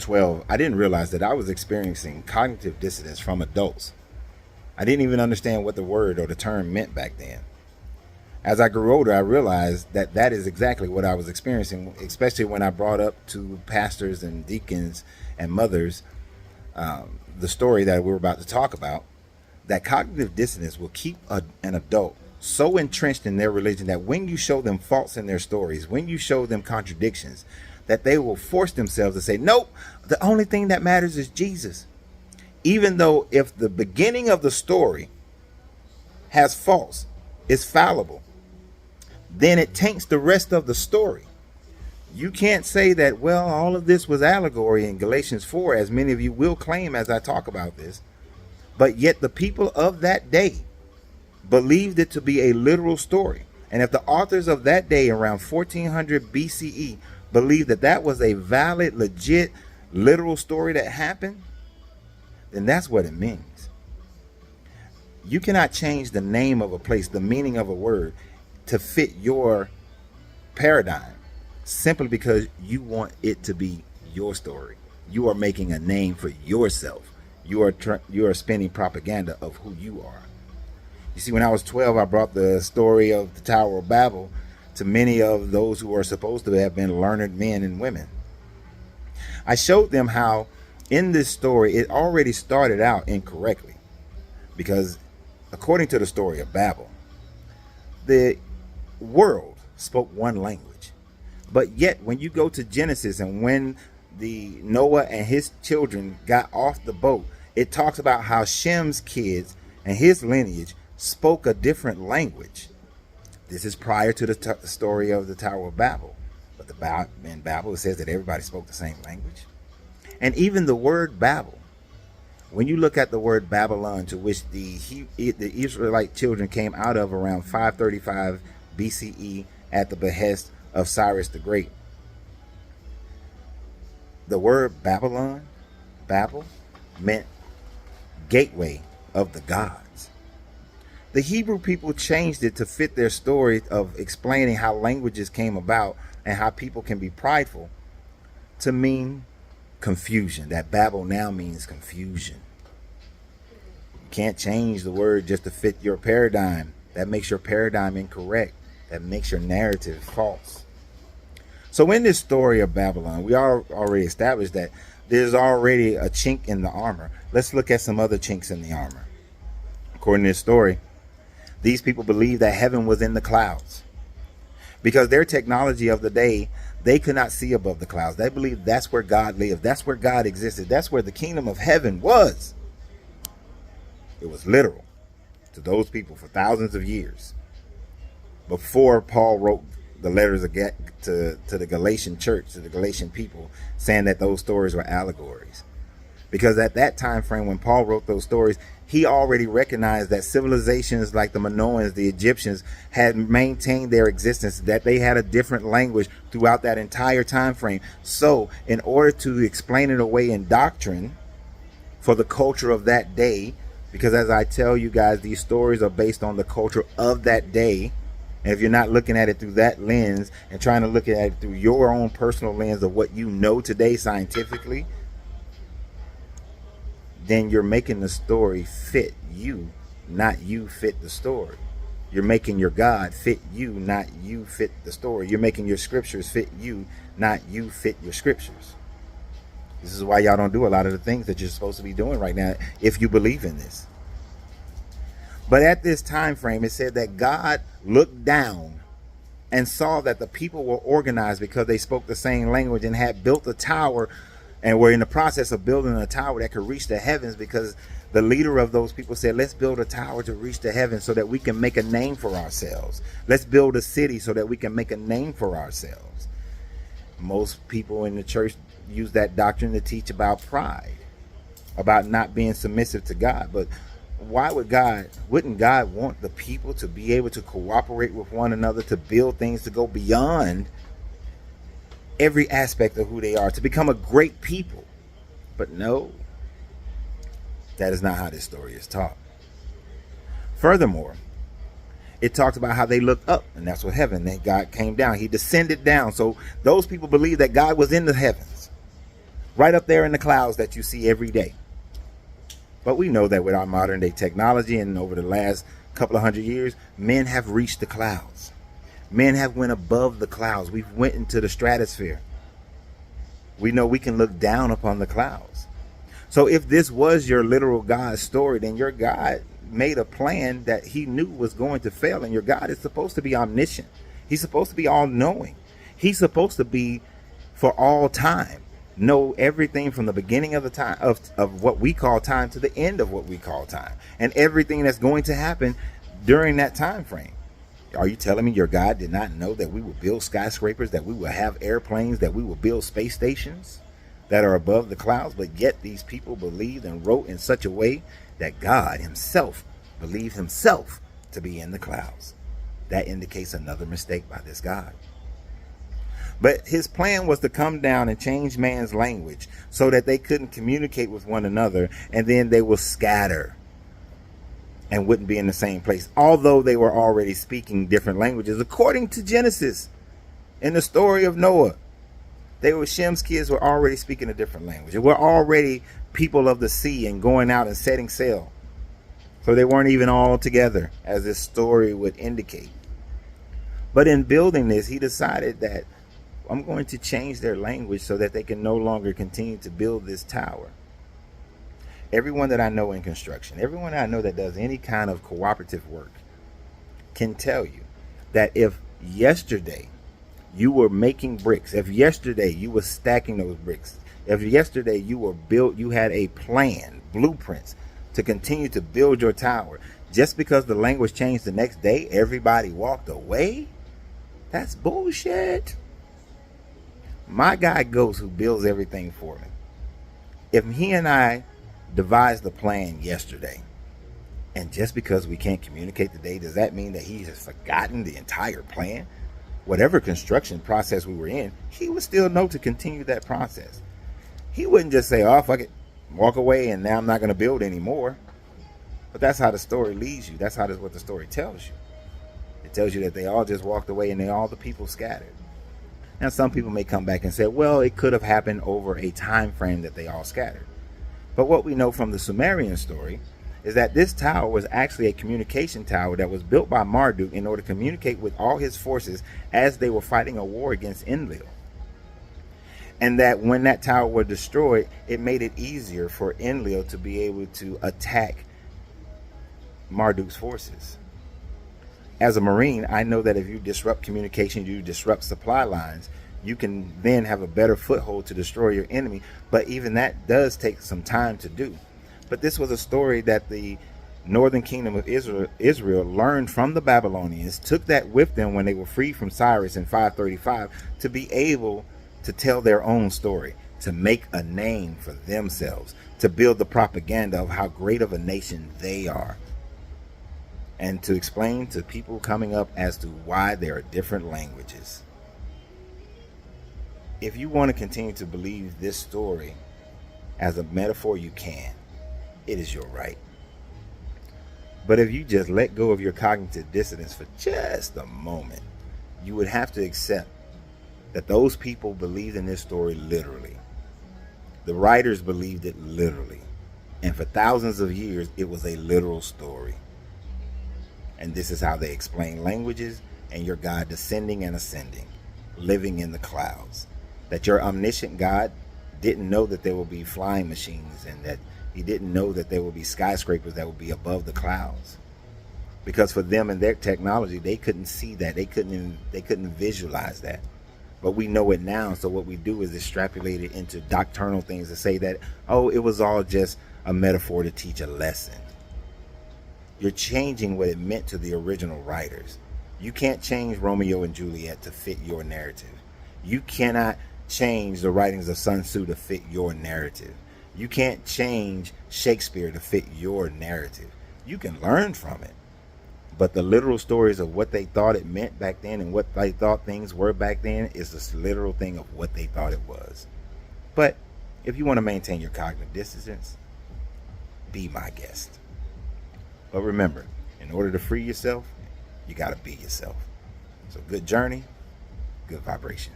12, I didn't realize that I was experiencing cognitive dissonance from adults. I didn't even understand what the word or the term meant back then. As I grew older, I realized that that is exactly what I was experiencing, especially when I brought up to pastors and deacons and mothers the story that we were about to talk about, that cognitive dissonance will keep an adult so entrenched in their religion that when you show them faults in their stories, when you show them contradictions, that they will force themselves to say, nope, the only thing that matters is Jesus. Even though if the beginning of the story has faults, is fallible, then it taints the rest of the story. You can't say that, well, all of this was allegory in Galatians 4, as many of you will claim as I talk about this. But yet the people of that day believed it to be a literal story. And if the authors of that day, around 1400 BCE, believed that that was a valid, legit, literal story that happened, then that's what it means. You cannot change the name of a place, the meaning of a word, to fit your paradigm, simply because you want it to be your story. You are making a name for yourself. You are spinning propaganda of who you are. You see, when I was 12, I brought the story of the Tower of Babel to many of those who are supposed to have been learned men and women. I showed them how in this story it already started out incorrectly, because according to the story of Babel, the world spoke one language. But yet when you go to Genesis, and when the Noah and his children got off the boat, it talks about how Shem's kids and his lineage spoke a different language. This is prior to the story of the Tower of Babel. But in Babel, it says that everybody spoke the same language. And even the word Babel, when you look at the word Babylon, to which the Israelite children came out of around 535 BCE at the behest of Cyrus the Great, the word Babylon, Babel, meant gateway of the gods. The Hebrew people changed it to fit their story of explaining how languages came about and how people can be prideful, to mean confusion. That Babel now means confusion. You can't change the word just to fit your paradigm. That makes your paradigm incorrect. That makes your narrative false. So in this story of Babylon, we already established that there's already a chink in the armor. Let's look at some other chinks in the armor. According to this story, these people believed that heaven was in the clouds. Because their technology of the day, they could not see above the clouds. They believed that's where God lived. That's where God existed. That's where the kingdom of heaven was. It was literal to those people for thousands of years, before Paul wrote the letters to the Galatian church, to the Galatian people, saying that those stories were allegories. Because at that time frame, when Paul wrote those stories, he already recognized that civilizations like the Minoans, the Egyptians, had maintained their existence, that they had a different language throughout that entire time frame. So in order to explain it away in doctrine for the culture of that day, because as I tell you guys, these stories are based on the culture of that day. And if you're not looking at it through that lens and trying to look at it through your own personal lens of what you know today scientifically, then you're making the story fit you, not you fit the story. You're making your God fit you, not you fit the story. You're making your scriptures fit you, not you fit your scriptures. This is why y'all don't do a lot of the things that you're supposed to be doing right now if you believe in this. But at this time frame, it said that God looked down and saw that the people were organized because they spoke the same language and had built a tower, and were in the process of building a tower that could reach the heavens, because the leader of those people said, let's build a tower to reach the heavens so that we can make a name for ourselves. Let's build a city so that we can make a name for ourselves. Most people in the church use that doctrine to teach about pride, about not being submissive to God. But wouldn't God want the people to be able to cooperate with one another, to build things, to go beyond every aspect of who they are, to become a great people? But no, that is not how this story is taught. Furthermore, it talks about how they looked up, and that's what heaven, that God came down. He descended down. So those people believe that God was in the heavens. right up there in the clouds that you see every day. But we know that with our modern day technology and over the last couple of hundred years, men have reached the clouds. Men have went above the clouds. We've went into the stratosphere. We know we can look down upon the clouds. So if this was your literal God story, then your God made a plan that he knew was going to fail. And your God is supposed to be omniscient. He's supposed to be all knowing. He's supposed to be for all time. Know everything from the beginning of the time of what we call time to the end of what we call time. And everything that's going to happen during that time frame. Are you telling me your God did not know that we will build skyscrapers, that we will have airplanes, that we will build space stations that are above the clouds? But yet these people believed and wrote in such a way that God himself believed himself to be in the clouds. That indicates another mistake by this God. But his plan was to come down and change man's language so that they couldn't communicate with one another, and then they will scatter and wouldn't be in the same place, although they were already speaking different languages. According to Genesis, in the story of Noah, Shem's kids were already speaking a different language. They were already people of the sea and going out and setting sail. So they weren't even all together, as this story would indicate. But in building this, he decided that I'm going to change their language so that they can no longer continue to build this tower. Everyone that I know in construction, everyone I know that does any kind of cooperative work can tell you that if yesterday you were making bricks, if yesterday you were stacking those bricks, if yesterday you had a plan, blueprints to continue to build your tower, just because the language changed the next day, everybody walked away? That's bullshit. My guy Ghost, who builds everything for me, if he and I devised the plan yesterday, and just because we can't communicate today, does that mean that he has forgotten the entire plan? Whatever construction process we were in, he would still know to continue that process. He wouldn't just say, oh, fuck it, walk away, and now I'm not going to build anymore. But that's how the story leads you. That's what the story tells you. It tells you that they all just walked away and all the people scattered. Now, some people may come back and say, well, it could have happened over a time frame that they all scattered. But what we know from the Sumerian story is that this tower was actually a communication tower that was built by Marduk in order to communicate with all his forces as they were fighting a war against Enlil. And that when that tower was destroyed, it made it easier for Enlil to be able to attack Marduk's forces. As a Marine, I know that if you disrupt communication, you disrupt supply lines, you can then have a better foothold to destroy your enemy. But even that does take some time to do. But this was a story that the northern kingdom of Israel learned from the Babylonians, took that with them when they were freed from Cyrus in 535 to be able to tell their own story, to make a name for themselves, to build the propaganda of how great of a nation they are, and to explain to people coming up as to why there are different languages. If you want to continue to believe this story as a metaphor, you can. It is your right. But if you just let go of your cognitive dissonance for just a moment, you would have to accept that those people believed in this story literally. The writers believed it literally. And for thousands of years, it was a literal story. And this is how they explain languages and your God descending and ascending, living in the clouds. That your omniscient God didn't know that there will be flying machines, and that he didn't know that there will be skyscrapers that will be above the clouds. Because for them and their technology, they couldn't see that. They couldn't visualize that. But we know it now, so what we do is extrapolate it into doctrinal things to say that, oh, it was all just a metaphor to teach a lesson. You're changing what it meant to the original writers. You can't change Romeo and Juliet to fit your narrative. You cannot change the writings of Sun Tzu to fit your narrative. You can't change Shakespeare to fit your narrative. You can learn from it. But the literal stories of what they thought it meant back then and what they thought things were back then is this literal thing of what they thought it was. But if you want to maintain your cognitive dissonance, be my guest. But remember, in order to free yourself, you got to be yourself. So good journey, good vibration.